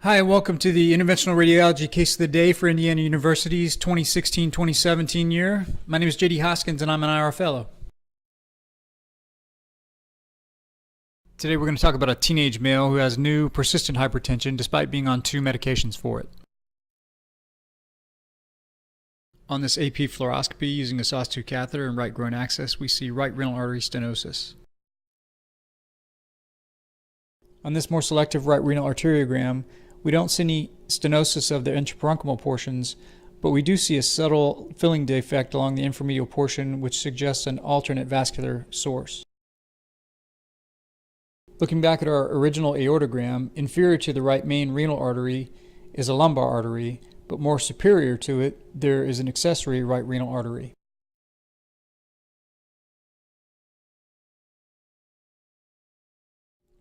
Hi, and welcome to the Interventional Radiology Case of the Day for Indiana University's 2016-2017 year. My name is J.D. Hoskins, and I'm an IR Fellow. Today we're going to talk about a teenage male who has new persistent hypertension despite being on 2 medications for it. On this AP fluoroscopy using a SAW-2 catheter and right groin access, we see right renal artery stenosis. On this more selective right renal arteriogram, we don't see any stenosis of the intraparenchymal portions, but we do see a subtle filling defect along the inframedial portion, which suggests an alternate vascular source. Looking back at our original aortogram, inferior to the right main renal artery is a lumbar artery, but more superior to it, there is an accessory right renal artery.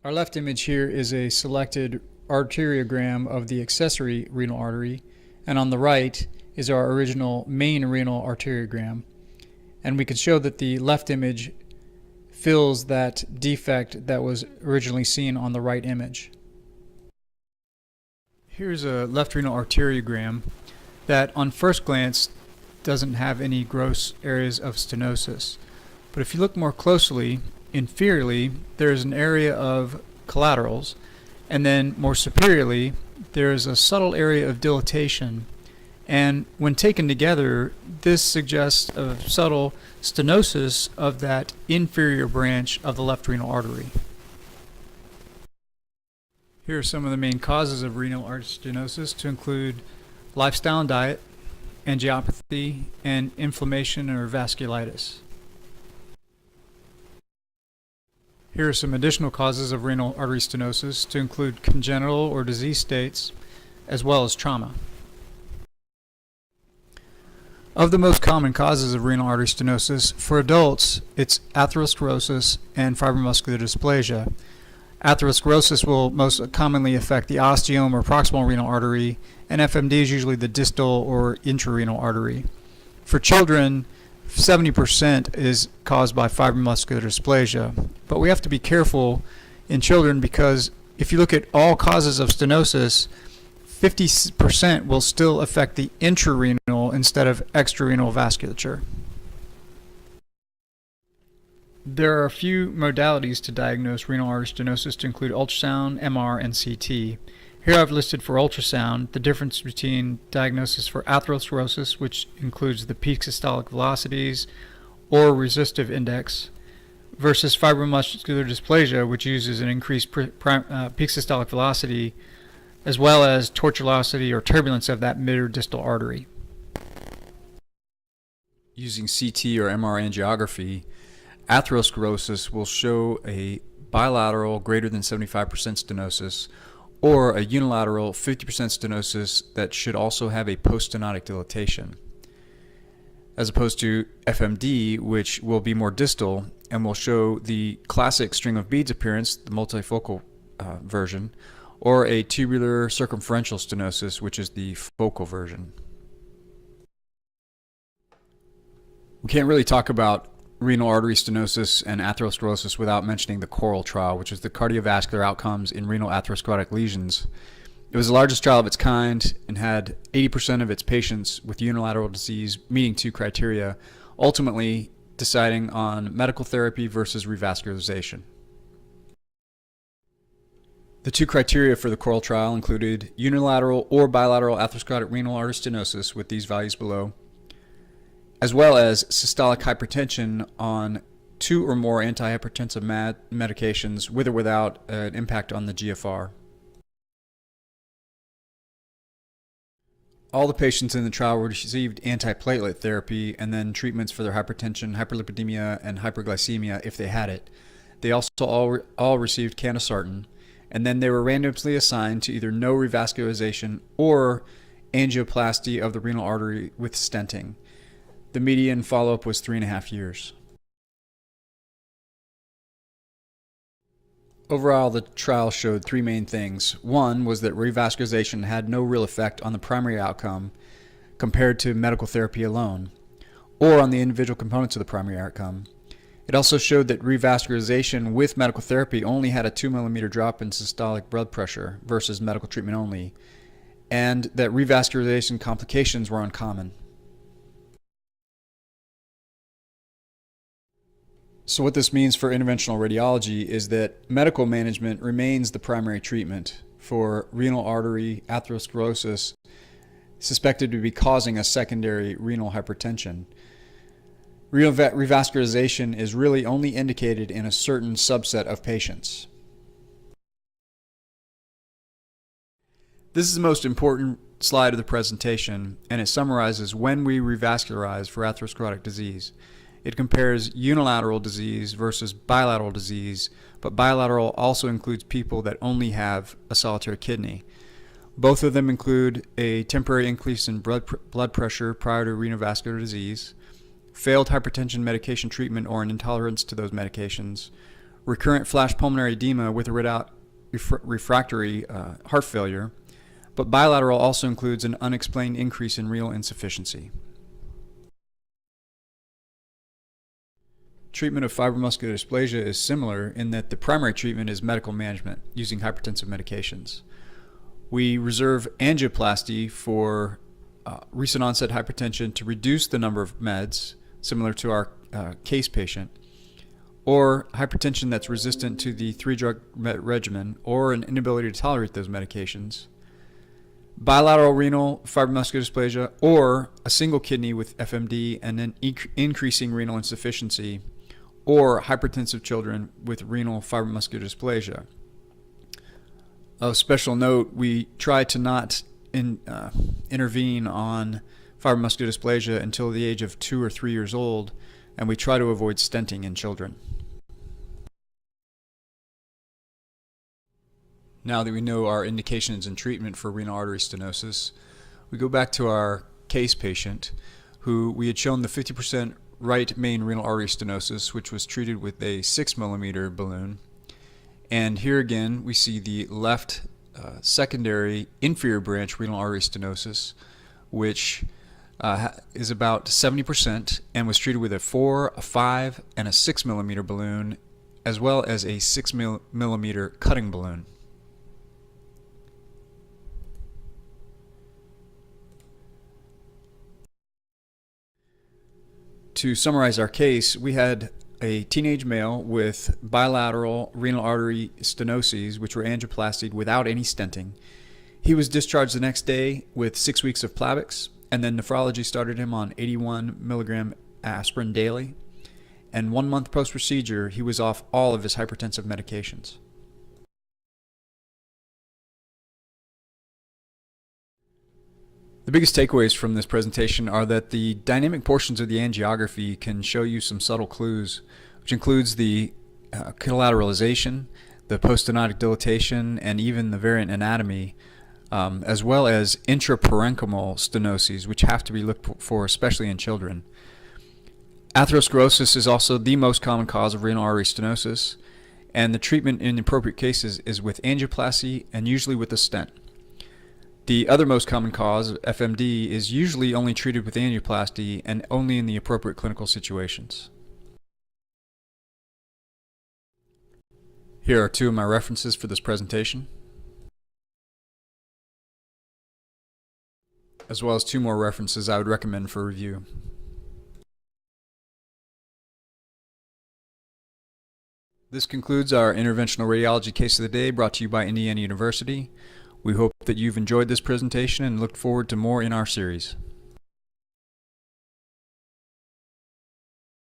Our left image here is a selected arteriogram of the accessory renal artery, and on the right is our original main renal arteriogram. And we can show that the left image fills that defect that was originally seen on the right image. Here's a left renal arteriogram that on first glance doesn't have any gross areas of stenosis. But if you look more closely, inferiorly there is an area of collaterals, and then more superiorly there is a subtle area of dilatation. And when taken together, this suggests a subtle stenosis of that inferior branch of the left renal artery. Here are some of the main causes of renal artery stenosis, to include lifestyle and diet, angiopathy, and inflammation or vasculitis. Here are some additional causes of renal artery stenosis, to include congenital or disease states, as well as trauma. Of the most common causes of renal artery stenosis, for adults, it's atherosclerosis and fibromuscular dysplasia. Atherosclerosis will most commonly affect the ostium or proximal renal artery, and FMD is usually the distal or intrarenal artery. For children, 70% is caused by fibromuscular dysplasia, but we have to be careful in children because if you look at all causes of stenosis, 50% will still affect the intrarenal instead of extrarenal vasculature. There are a few modalities to diagnose renal artery stenosis, to include ultrasound, MR, and CT. Here I've listed for ultrasound the difference between diagnosis for atherosclerosis, which includes the peak systolic velocities or resistive index, versus fibromuscular dysplasia, which uses an increased peak systolic velocity as well as tortuosity or turbulence of that mid or distal artery. Using CT or MR angiography, atherosclerosis will show a bilateral greater than 75% stenosis, or a unilateral 50% stenosis that should also have a post-stenotic dilatation, as opposed to FMD, which will be more distal and will show the classic string of beads appearance, the multifocal version, or a tubular circumferential stenosis, which is the focal version. We can't really talk about renal artery stenosis and atherosclerosis without mentioning the CORAL trial, which is the cardiovascular outcomes in renal atherosclerotic lesions. It was the largest trial of its kind and had 80% of its patients with unilateral disease meeting 2 criteria, ultimately deciding on medical therapy versus revascularization. The 2 criteria for the CORAL trial included unilateral or bilateral atherosclerotic renal artery stenosis with these values below, as well as systolic hypertension on 2 or more antihypertensive medications with or without an impact on the GFR. All the patients in the trial received antiplatelet therapy and then treatments for their hypertension, hyperlipidemia, and hyperglycemia if they had it. They also all received candesartan, and then they were randomly assigned to either no revascularization or angioplasty of the renal artery with stenting. The median follow-up was 3.5 years. Overall, the trial showed 3 main things. One was that revascularization had no real effect on the primary outcome compared to medical therapy alone, or on the individual components of the primary outcome. It also showed that revascularization with medical therapy only had a 2 millimeter drop in systolic blood pressure versus medical treatment only, and that revascularization complications were uncommon. So what this means for interventional radiology is that medical management remains the primary treatment for renal artery atherosclerosis suspected to be causing a secondary renal hypertension. Renal revascularization is really only indicated in a certain subset of patients. This is the most important slide of the presentation, and it summarizes when we revascularize for atherosclerotic disease. It compares unilateral disease versus bilateral disease, but bilateral also includes people that only have a solitary kidney. Both of them include a temporary increase in blood pressure prior to renovascular disease, failed hypertension medication treatment or an intolerance to those medications, recurrent flash pulmonary edema with or without refractory heart failure, but bilateral also includes an unexplained increase in renal insufficiency. Treatment of fibromuscular dysplasia is similar in that the primary treatment is medical management using hypertensive medications. We reserve angioplasty for recent onset hypertension to reduce the number of meds, similar to our case patient, or hypertension that's resistant to the 3-drug regimen or an inability to tolerate those medications, bilateral renal fibromuscular dysplasia, or a single kidney with FMD and then increasing renal insufficiency, or hypertensive children with renal fibromuscular dysplasia. Of special note, we try to not intervene on fibromuscular dysplasia until the age of 2 or 3 years old, and we try to avoid stenting in children. Now that we know our indications and treatment for renal artery stenosis, we go back to our case patient who we had shown the 50% right main renal artery stenosis, which was treated with a 6 millimeter balloon. And here again, we see the left secondary inferior branch renal artery stenosis, which is about 70% and was treated with a 4, a 5, and a 6 millimeter balloon, as well as a 6 millimeter cutting balloon. To summarize our case, we had a teenage male with bilateral renal artery stenoses, which were angioplastied without any stenting. He was discharged the next day with 6 weeks of Plavix, and then nephrology started him on 81 milligram aspirin daily. And 1 month post-procedure, he was off all of his hypertensive medications. The biggest takeaways from this presentation are that the dynamic portions of the angiography can show you some subtle clues, which includes the collateralization, the poststenotic dilatation, and even the variant anatomy, as well as intraparenchymal stenoses, which have to be looked for, especially in children. Atherosclerosis is also the most common cause of renal artery stenosis, and the treatment in appropriate cases is with angioplasty and usually with a stent. The other most common cause, FMD, is usually only treated with angioplasty and only in the appropriate clinical situations. Here are 2 of my references for this presentation, as well as 2 more references I would recommend for review. This concludes our interventional radiology case of the day, brought to you by Indiana University. We hope that you've enjoyed this presentation and look forward to more in our series.